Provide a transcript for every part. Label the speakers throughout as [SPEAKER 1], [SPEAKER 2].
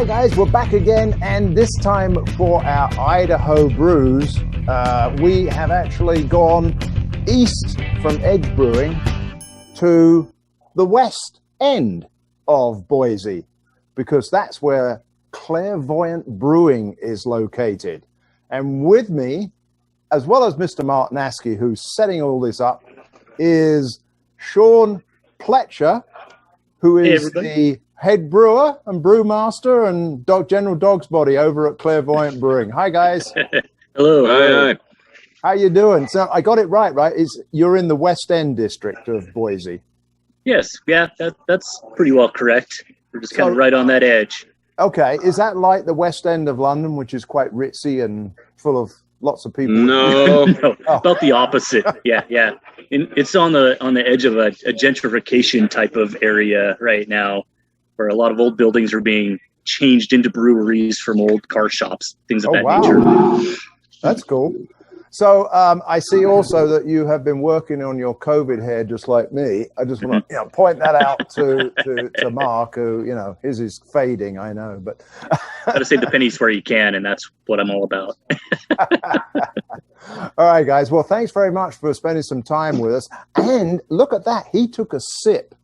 [SPEAKER 1] guys, we're back again, and this time for our Idaho brews. We have actually gone east from Edge Brewing to the west end of Boise, because that's where Clairvoyant Brewing is located. And with me, as well as Mr. Mark Naski, who's setting all this up, is Sean Pletcher, who is the head brewer and brewmaster and general dog's body over at Clairvoyant Brewing. Hi, guys.
[SPEAKER 2] Hello.
[SPEAKER 3] Hi.
[SPEAKER 1] How you doing? So I got it right? You're in the West End district of Boise.
[SPEAKER 2] Yes. Yeah, that's pretty well correct. We're just kind of right on that edge.
[SPEAKER 1] Okay. Is that like the West End of London, which is quite ritzy and full of lots of people?
[SPEAKER 3] No.
[SPEAKER 2] No, about the opposite. Yeah. It's on the edge of a gentrification type of area right now, where a lot of old buildings are being changed into breweries from old car shops, things of that nature.
[SPEAKER 1] That's cool. So I see also that you have been working on your COVID hair just like me. I just want to point that out to Mark, who, his is fading, I know. But
[SPEAKER 2] got to save the pennies where you can, and that's what I'm all about.
[SPEAKER 1] All right, guys. Well, thanks very much for spending some time with us. And look at that. He took a sip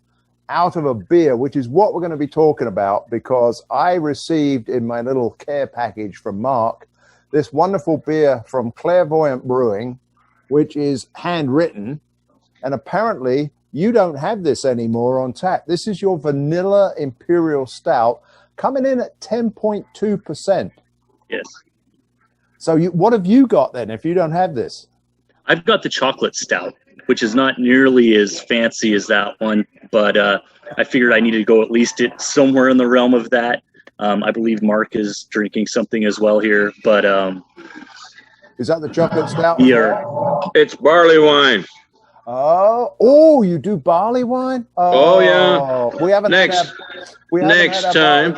[SPEAKER 1] out of a beer, which is what we're going to be talking about, because I received in my little care package from Mark this wonderful beer from Clairvoyant Brewing, which is handwritten. And apparently you don't have this anymore on tap. This is your Vanilla Imperial Stout, coming in at 10.2%.
[SPEAKER 2] Yes. So
[SPEAKER 1] what have you got then if you don't have this?
[SPEAKER 2] I've got the chocolate stout, which is not nearly as fancy as that one, but I figured I needed to go at least somewhere in the realm of that. I believe Mark is drinking something as well here, but
[SPEAKER 1] is that the chocolate stout?
[SPEAKER 3] It's barley wine.
[SPEAKER 1] Oh, you do barley wine?
[SPEAKER 3] Oh yeah.
[SPEAKER 1] We haven't
[SPEAKER 3] next time.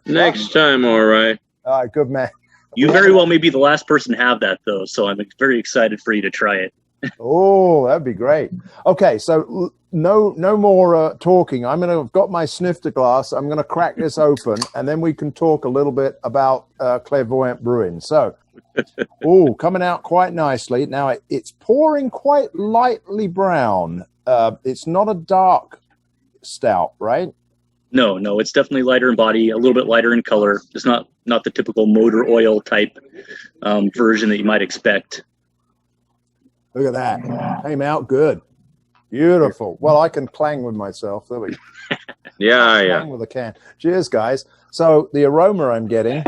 [SPEAKER 3] Next time, all right.
[SPEAKER 1] All right, good man.
[SPEAKER 2] You very well may be the last person to have that, though, so I'm very excited for you to try it.
[SPEAKER 1] Oh, that'd be great. Okay, so no more talking. I've got my snifter glass. I'm going to crack this open, and then we can talk a little bit about Clairvoyant Brewing. So, coming out quite nicely. Now, it's pouring quite lightly brown. It's not a dark stout, right?
[SPEAKER 2] No, it's definitely lighter in body, a little bit lighter in color. It's not the typical motor oil type version that you might expect.
[SPEAKER 1] Look at that. Came out good. Beautiful. Well, I can clang with myself. There we go.
[SPEAKER 3] Yeah.
[SPEAKER 1] Clang with a can. Cheers, guys. So the aroma I'm getting,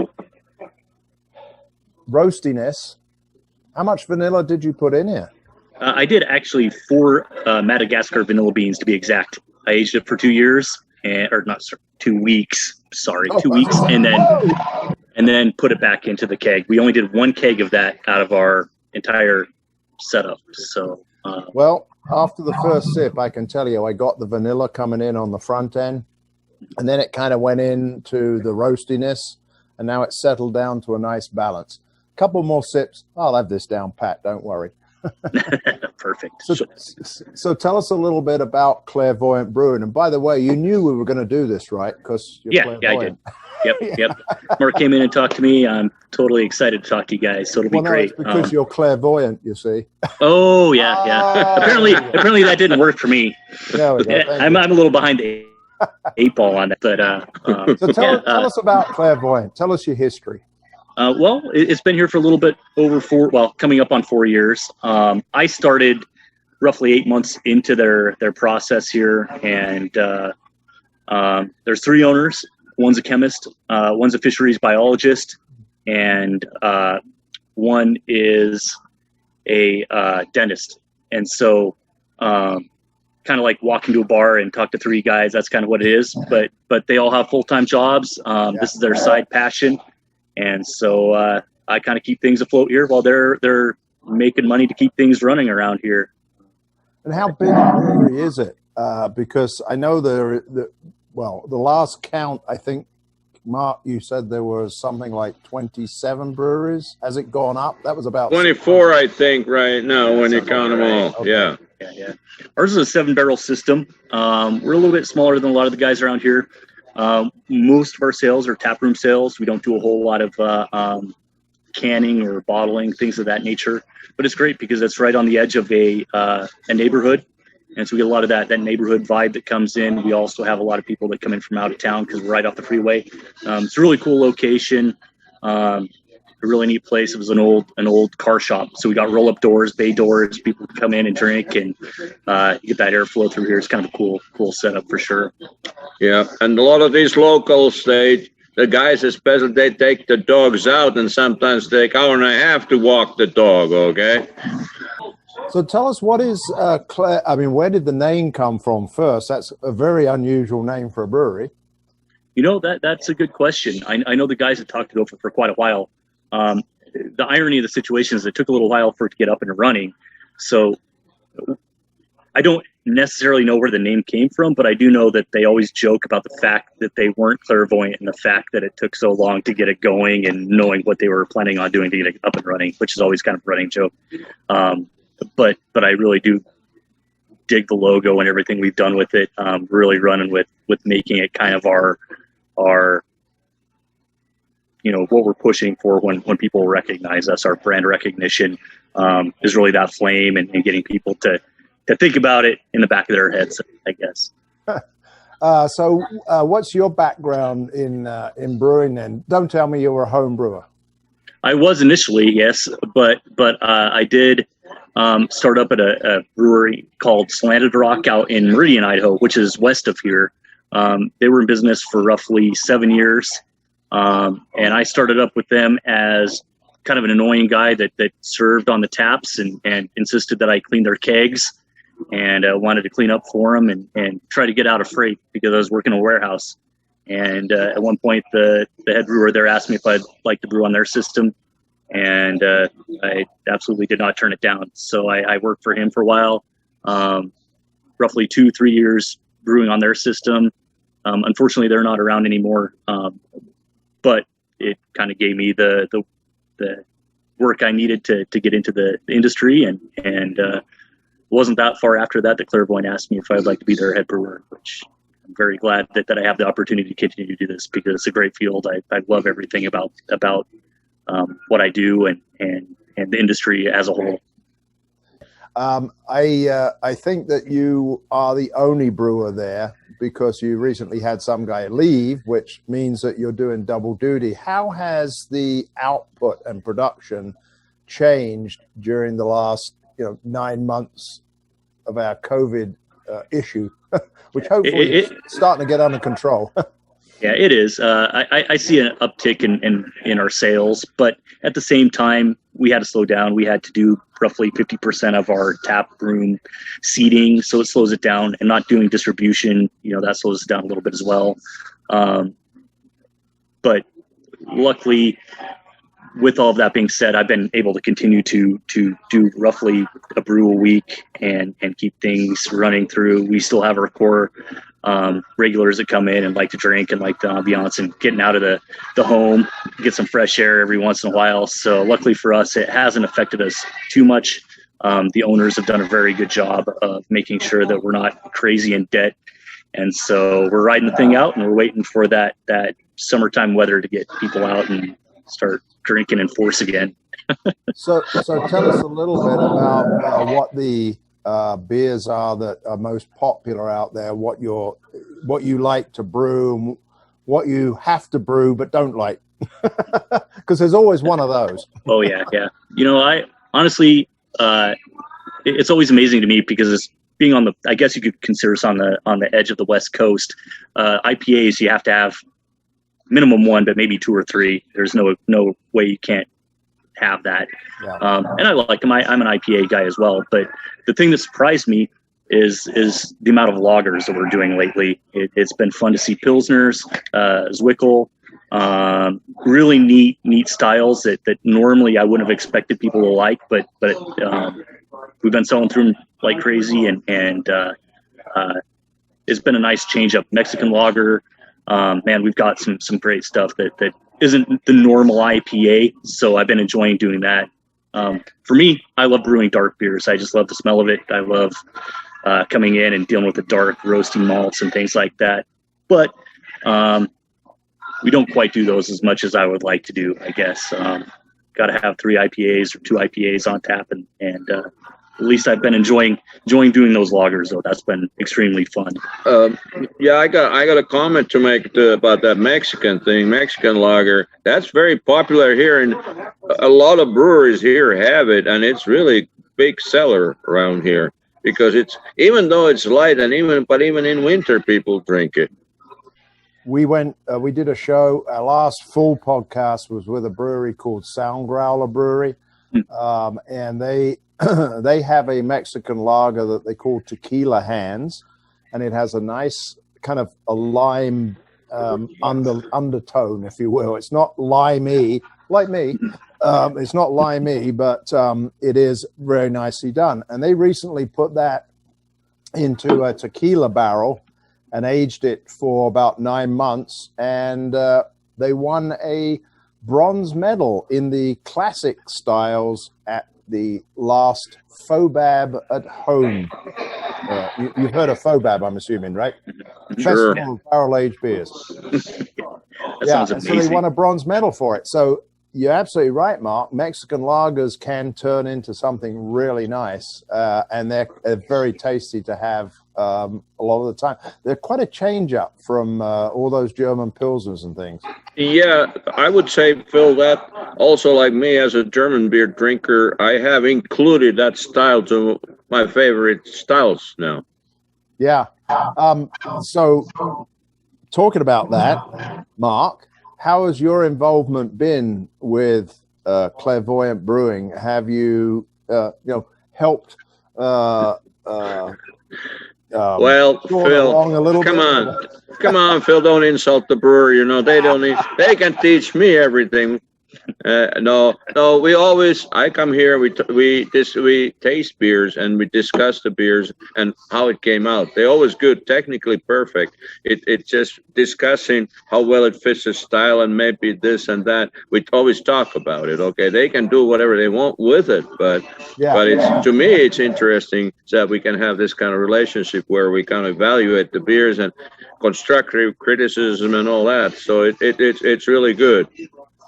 [SPEAKER 1] roastiness. How much vanilla did you put in here?
[SPEAKER 2] I did actually 4 Madagascar vanilla beans to be exact. I aged it for 2 years, 2 weeks. Sorry, 2 weeks, and then put it back into the keg. We only did 1 keg of that out of our entire setup. So
[SPEAKER 1] well, after the first sip, I can tell you I got the vanilla coming in on the front end, and then it kind of went into the roastiness, and now it's settled down to a nice balance. Couple more sips, I'll have this down pat, don't worry.
[SPEAKER 2] Perfect.
[SPEAKER 1] So tell us a little bit about Clairvoyant Brewing. And by the way, you knew we were going to do this, right? Because
[SPEAKER 2] I did. Yep. Mark came in and talked to me. I'm totally excited to talk to you guys. So it'll be great.
[SPEAKER 1] It's because you're clairvoyant, you see.
[SPEAKER 2] Oh yeah. Apparently that didn't work for me.
[SPEAKER 1] There we go.
[SPEAKER 2] I'm a little behind the 8 ball on that. But
[SPEAKER 1] so tell us about Clairvoyant. Tell us your history.
[SPEAKER 2] Well, it's been here for a little bit over coming up on 4 years. I started roughly 8 months into their process here, and there's 3 owners. One's a chemist, one's a fisheries biologist, and one is a dentist. And so kind of like walk into a bar and talk to 3 guys, that's kind of what it is. But they all have full-time jobs. This is their side passion. And so I kind of keep things afloat here while they're making money to keep things running around here.
[SPEAKER 1] And how big a brewery is it? Because I know the last count, I think, Mark, you said there was something like 27 breweries. Has it gone up? That was about
[SPEAKER 3] 24, I think, right now when you count them all. Okay.
[SPEAKER 2] Yeah. Ours is a 7-barrel system. We're a little bit smaller than a lot of the guys around here. Most of our sales are taproom sales. We don't do a whole lot of canning or bottling, things of that nature. But it's great because it's right on the edge of a neighborhood. And so we get a lot of that neighborhood vibe that comes in. We also have a lot of people that come in from out of town because we're right off the freeway. It's a really cool location. A really neat place. It was an old car shop. So we got roll-up doors, bay doors. People can come in and drink, and you get that airflow through here. It's kind of a cool setup for sure.
[SPEAKER 3] Yeah, and a lot of these locals, the guys especially, they take the dogs out and sometimes take an hour and a half to walk the dog, okay?
[SPEAKER 1] So tell us, what is where did the name come from first? That's a very unusual name for a brewery.
[SPEAKER 2] That's a good question. I know the guys have talked it over for quite a while. The irony of the situation is it took a little while for it to get up and running. So I don't necessarily know where the name came from, but I do know that they always joke about the fact that they weren't clairvoyant and the fact that it took so long to get it going and knowing what they were planning on doing to get it up and running, which is always kind of a running joke. But I really do dig the logo and everything we've done with it. Really running with making it kind of our what we're pushing for when people recognize us. Our brand recognition is really that flame and getting people to think about it in the back of their heads, I guess.
[SPEAKER 1] So what's your background in brewing then? Don't tell me you were a home brewer.
[SPEAKER 2] I was initially, yes, but I did start up at a brewery called Slanted Rock out in Meridian, Idaho, which is west of here. They were in business for roughly 7 years. And I started up with them as kind of an annoying guy that served on the taps and insisted that I clean their kegs, and wanted to clean up for them and try to get out of freight because I was working in a warehouse. And at one point, the head brewer there asked me if I'd like to brew on their system, and I absolutely did not turn it down. So I worked for him for a while, roughly 2-3 years brewing on their system. Unfortunately, they're not around anymore. But it kind of gave me the work I needed to get into the industry, and it wasn't that far after that Clairvoyant asked me if I'd like to be their head brewer, which I'm very glad that I have the opportunity to continue to do this because it's a great field. I love everything about what I do and the industry as a whole.
[SPEAKER 1] I think that you are the only brewer there because you recently had some guy leave, which means that you're doing double duty. How has the output and production changed during the last 9 months of our COVID issue, which hopefully is starting to get under control?
[SPEAKER 2] Yeah, it is. I see an uptick in our sales, but at the same time, we had to slow down. We had to do roughly 50% of our tap room seating, so it slows it down. And not doing distribution, that slows it down a little bit as well. But luckily, with all of that being said, I've been able to continue to do roughly a brew a week and keep things running through. We still have our core regulars that come in and like to drink and like the ambiance and getting out of the home, get some fresh air every once in a while. So luckily for us, it hasn't affected us too much. The owners have done a very good job of making sure that we're not crazy in debt. And so we're riding the thing out, and we're waiting for that summertime weather to get people out and start drinking in force again.
[SPEAKER 1] So tell us a little bit about what the beers are that are most popular out there, what you like to brew, and what you have to brew but don't like, because there's always one of those.
[SPEAKER 2] Oh yeah. I honestly, it's always amazing to me because it's being on I guess you could consider us on the edge of the West Coast. IPAs, you have to have minimum one, but maybe 2 or 3. There's no way you can't have that. Yeah. And I like them. I'm an IPA guy as well. But the thing that surprised me is the amount of lagers that we're doing lately. It's been fun to see Pilsners, Zwickel, really neat styles that normally I wouldn't have expected people to like, but we've been selling through them like crazy, and it's been a nice change up. Mexican lager, man, we've got some great stuff that isn't the normal IPA, so I've been enjoying doing that. For me, I love brewing dark beers. I just love the smell of it. I love coming in and dealing with the dark roasting malts and things like that. But We don't quite do those as much as I would like to do, I guess. Got to have 3 IPAs or 2 IPAs on tap, and at least I've been enjoying doing those lagers, though. That's been extremely fun.
[SPEAKER 3] Yeah, I got a comment to make about that Mexican thing, Mexican lager. That's very popular here, and a lot of breweries here have it, and it's really big seller around here because it's, even though it's light, and even in winter people drink it.
[SPEAKER 1] We did a show. Our last full podcast was with a brewery called Sound Growler Brewery, and they have a Mexican lager that they call Tequila Hands, and it has a nice kind of a lime undertone, if you will. It's not limey like me. It's not limey, but it is very nicely done. And they recently put that into a tequila barrel and aged it for about 9 months, and they won a bronze medal in the classic styles at the last Fobab at Home. You've heard of Fobab, I'm assuming, right?
[SPEAKER 3] Sure.
[SPEAKER 1] Festival of Barrel-Aged Beers.
[SPEAKER 2] Sounds amazing.
[SPEAKER 1] So they won a bronze medal for it. So you're absolutely right, Mark. Mexican lagers can turn into something really nice, and they're very tasty to have a lot of the time. They're quite a change up from all those German pilsners and things. Yeah,
[SPEAKER 3] I would say, Phil, that also, like me as a German beer drinker, I have included that style to my favorite styles now.
[SPEAKER 1] Yeah. So talking about that, Mark, how has your involvement been with Clairvoyant Brewing? Have you, helped?
[SPEAKER 3] Well, Phil, come on, Phil, don't insult the brewer. They can teach me everything. No, I come here, we taste beers and we discuss the beers and how it came out. They're always good, technically perfect. It's just discussing how well it fits the style and maybe this and that. We always talk about it. Okay, they can do whatever they want with it, but to me it's interesting that we can have this kind of relationship where we kind of evaluate the beers and constructive criticism and all that. So it's really good.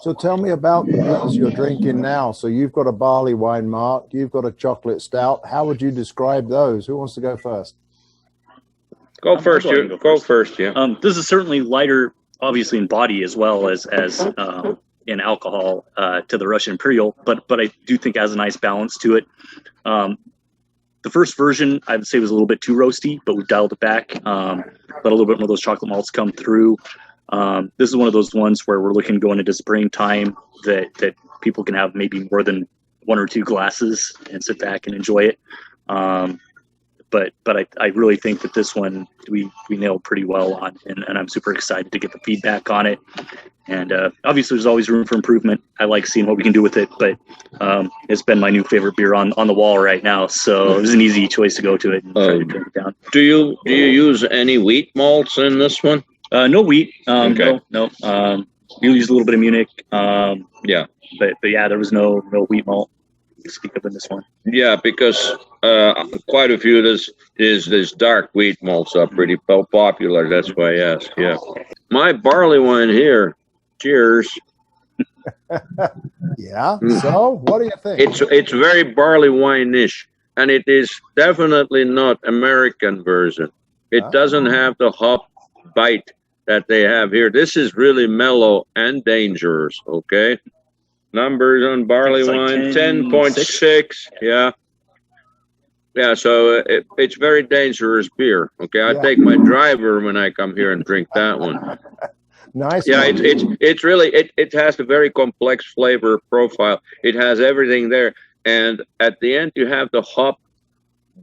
[SPEAKER 1] So tell me about the beers you're drinking now. So you've got a barley wine, Mark. You've got a chocolate stout. How would you describe those? Who wants to go first?
[SPEAKER 3] Go first. Yeah.
[SPEAKER 2] This is certainly lighter, obviously in body as well as in alcohol to the Russian Imperial, but I do think it has a nice balance to it. The first version, I would say, was a little bit too roasty, but we dialed it back. But a little bit more of those chocolate malts come through. This is one of those ones where we're looking to go into springtime that people can have maybe more than 1 or 2 glasses and sit back and enjoy it. But I really think that this one we nailed pretty well on, and I'm super excited to get the feedback on it. And obviously, there's always room for improvement. I like seeing what we can do with it, but it's been my new favorite beer on the wall right now. So it was an easy choice to go to it and try to turn it down.
[SPEAKER 3] Do you use any wheat malts in this one?
[SPEAKER 2] No wheat.
[SPEAKER 3] Okay.
[SPEAKER 2] No. We used a little bit of Munich.
[SPEAKER 3] Yeah.
[SPEAKER 2] But yeah, there was no wheat malt to speak of in this one.
[SPEAKER 3] Yeah, because quite a few of this dark wheat malts are pretty popular. That's why I asked. Yeah. My barley wine here. Cheers.
[SPEAKER 1] Yeah. So, what do you think?
[SPEAKER 3] It's very barley wine-ish, and it is definitely not American version. It doesn't have the hop bite that they have here. This is really mellow and dangerous. Okay. Numbers on barley wine, 10.6. Yeah, so it's very dangerous beer. Okay, I take my driver when I come here and drink that one.
[SPEAKER 1] Nice.
[SPEAKER 3] Yeah, it's really it has a very complex flavor profile. It has everything there, and at the end you have the hop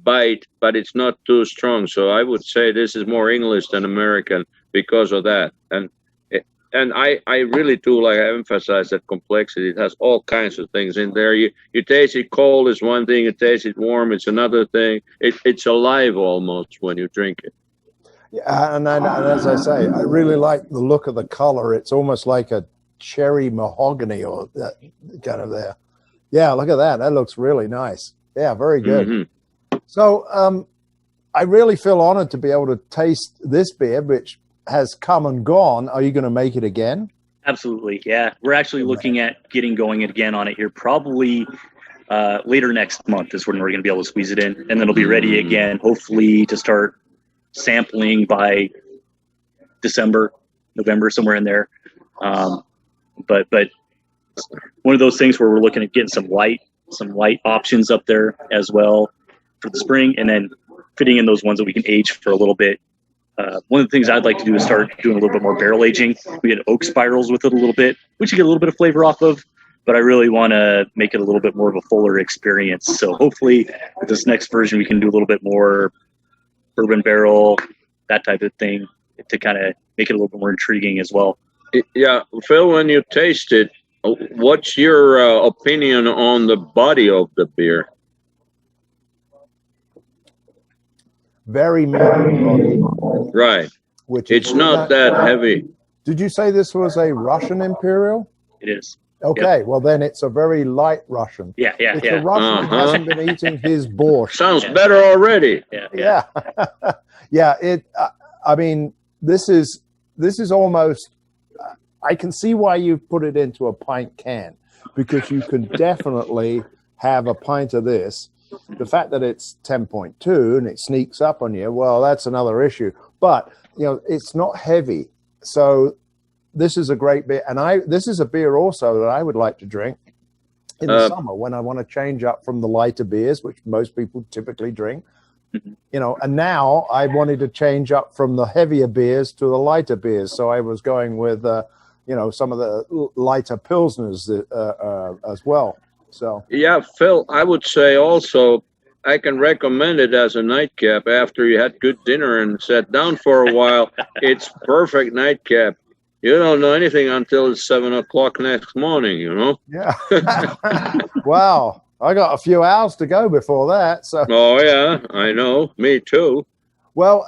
[SPEAKER 3] bite, but it's not too strong. So I would say this is more English than American because of that. And I really do like I emphasize that complexity. It has all kinds of things in there. You taste it cold is one thing, you taste it warm, it's another thing. It's alive almost when you drink it.
[SPEAKER 1] Yeah, and as I say, I really like the look of the color. It's almost like a cherry mahogany or that kind of there. Yeah, look at that. That looks really nice. Yeah, very good. Mm-hmm. So I really feel honored to be able to taste this beer, which has come and gone, are you going to make it again?
[SPEAKER 2] Absolutely, yeah. We're actually looking at getting going again on it here. Probably later next month is when we're going to be able to squeeze it in, and then it'll be ready again. Hopefully to start sampling by December, November, somewhere in there. But one of those things where we're looking at getting some light options up there as well for the spring, and then fitting in those ones that we can age for a little bit. One of the things I'd like to do is start doing a little bit more barrel aging. We get oak spirals with it a little bit, which you get a little bit of flavor off of, but I really want to make it a little bit more of a fuller experience. So hopefully with this next version, we can do a little bit more bourbon barrel, that type of thing, to kind of make it a little bit more intriguing as well.
[SPEAKER 3] Yeah, Phil, when you taste it, what's your opinion on the body of the beer?
[SPEAKER 1] Very medium body.
[SPEAKER 3] Right.
[SPEAKER 1] Which
[SPEAKER 3] it's not that heavy.
[SPEAKER 1] Did you say this was a Russian Imperial?
[SPEAKER 2] It is.
[SPEAKER 1] Okay,
[SPEAKER 2] Yep.
[SPEAKER 1] Well then it's a very light Russian.
[SPEAKER 2] Yeah.
[SPEAKER 1] It's a Russian who hasn't been eating his borscht.
[SPEAKER 3] Sounds better already.
[SPEAKER 1] Yeah. Yeah. I mean, this is almost. I can see why you put it into a pint can, because you can definitely have a pint of this. The fact that it's 10.2 and it sneaks up on you, well, that's another issue. But it's not heavy, so this is a great beer. And this is a beer also that I would like to drink in the summer when I want to change up from the lighter beers, which most people typically drink. And now I wanted to change up from the heavier beers to the lighter beers. So I was going with, some of the lighter Pilsners as well. So
[SPEAKER 3] yeah, Phil, I would say also I can recommend it as a nightcap after you had good dinner and sat down for a while. It's perfect nightcap. You don't know anything until it's 7 o'clock next morning,
[SPEAKER 1] Yeah. Wow. I got a few hours to go before that. So.
[SPEAKER 3] Oh, yeah, I know. Me too.
[SPEAKER 1] Well,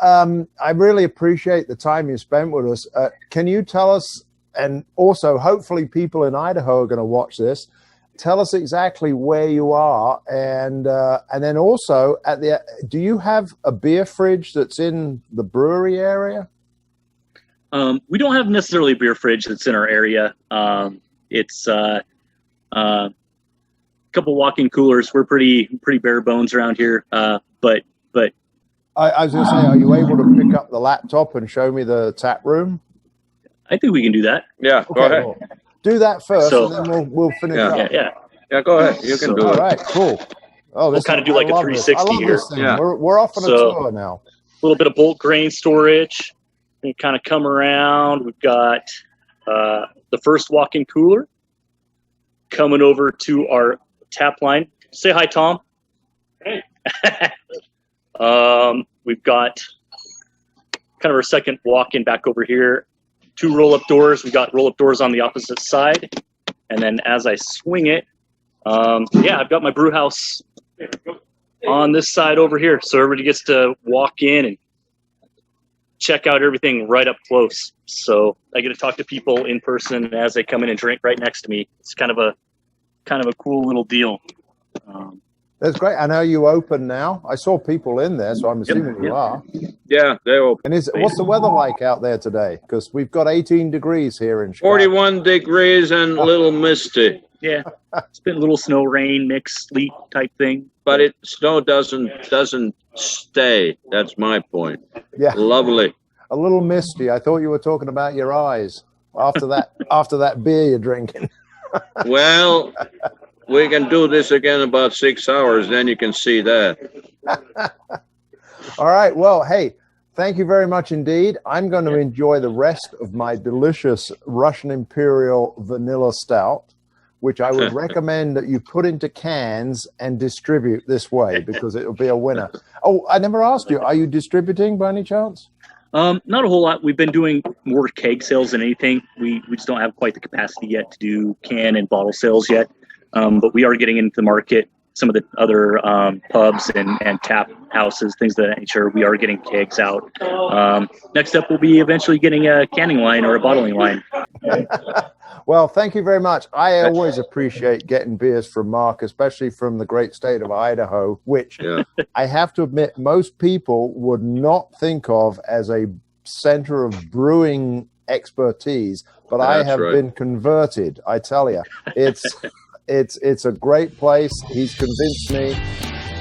[SPEAKER 1] I really appreciate the time you spent with us. Can you tell us, and also hopefully people in Idaho are going to watch this, tell us exactly where you are, and then also do you have a beer fridge that's in the brewery area?
[SPEAKER 2] We don't have necessarily a beer fridge that's in our area. It's a couple walk-in coolers. We're pretty bare bones around here. But
[SPEAKER 1] I was going to say, are you able to pick up the laptop and show me the tap room?
[SPEAKER 2] I think we can do that.
[SPEAKER 3] Yeah,
[SPEAKER 1] okay,
[SPEAKER 3] go ahead.
[SPEAKER 1] Well, do that first, and then we'll finish up.
[SPEAKER 2] Yeah,
[SPEAKER 3] go ahead. You can do it.
[SPEAKER 1] All right, cool. Oh,
[SPEAKER 2] we'll kind of do like a 360 here.
[SPEAKER 1] Yeah. We're off on a tour now.
[SPEAKER 2] A little bit of bulk grain storage. We kind of come around. We've got the first walk-in cooler coming over to our tap line. Say hi, Tom. Hey. We've got kind of our second walk-in back over here. 2 roll-up doors. We've got roll-up doors on the opposite side. And then as I swing it, I've got my brew house on this side over here. So everybody gets to walk in and check out everything right up close. So I get to talk to people in person as they come in and drink right next to me. It's kind of a cool little deal.
[SPEAKER 1] That's great. I know you open now. I saw people in there, so I'm assuming you are.
[SPEAKER 3] Yeah, they're open.
[SPEAKER 1] And what's the weather like out there today? Because we've got 18 degrees here in Chicago.
[SPEAKER 3] 41 degrees and a little misty.
[SPEAKER 2] Yeah, it's been a little snow, rain, mix, sleet type thing.
[SPEAKER 3] But snow doesn't stay. That's my point.
[SPEAKER 1] Yeah,
[SPEAKER 3] lovely.
[SPEAKER 1] A little misty. I thought you were talking about your eyes after that beer you're drinking.
[SPEAKER 3] Well, we can do this again in about 6 hours. Then you can see that.
[SPEAKER 1] All right. Well, hey, thank you very much indeed. I'm going to enjoy the rest of my delicious Russian Imperial Vanilla Stout, which I would recommend that you put into cans and distribute this way, because it will be a winner. Oh, I never asked you, are you distributing by any chance?
[SPEAKER 2] Not a whole lot. We've been doing more keg sales than anything. We just don't have quite the capacity yet to do can and bottle sales yet. But we are getting into the market. Some of the other pubs and tap houses, things of that nature, we are getting kegs out. Next up, we'll be eventually getting a canning line or a bottling line.
[SPEAKER 1] Well, thank you very much. I always appreciate getting beers from Mark, especially from the great state of Idaho, which I have to admit most people would not think of as a center of brewing expertise, but I have been converted. I tell you, it's a great place. He's convinced me.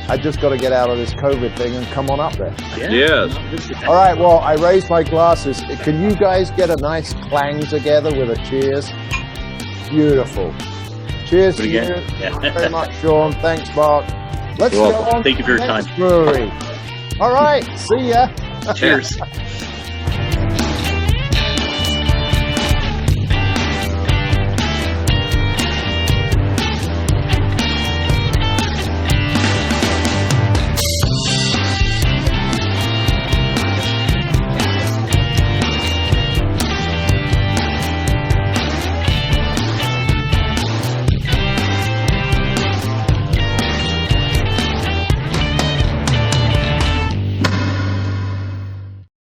[SPEAKER 1] I just got to get out of this COVID thing and come on up there.
[SPEAKER 3] Yeah. Yes.
[SPEAKER 1] All right. Well, I raised my glasses. Can you guys get a nice clang together with a cheers? Beautiful. Cheers to you. Thank you very much, Sean. Thanks, Mark. Let's go on.
[SPEAKER 2] Thank you for your time.
[SPEAKER 1] Brewery. All right. See ya.
[SPEAKER 2] Cheers.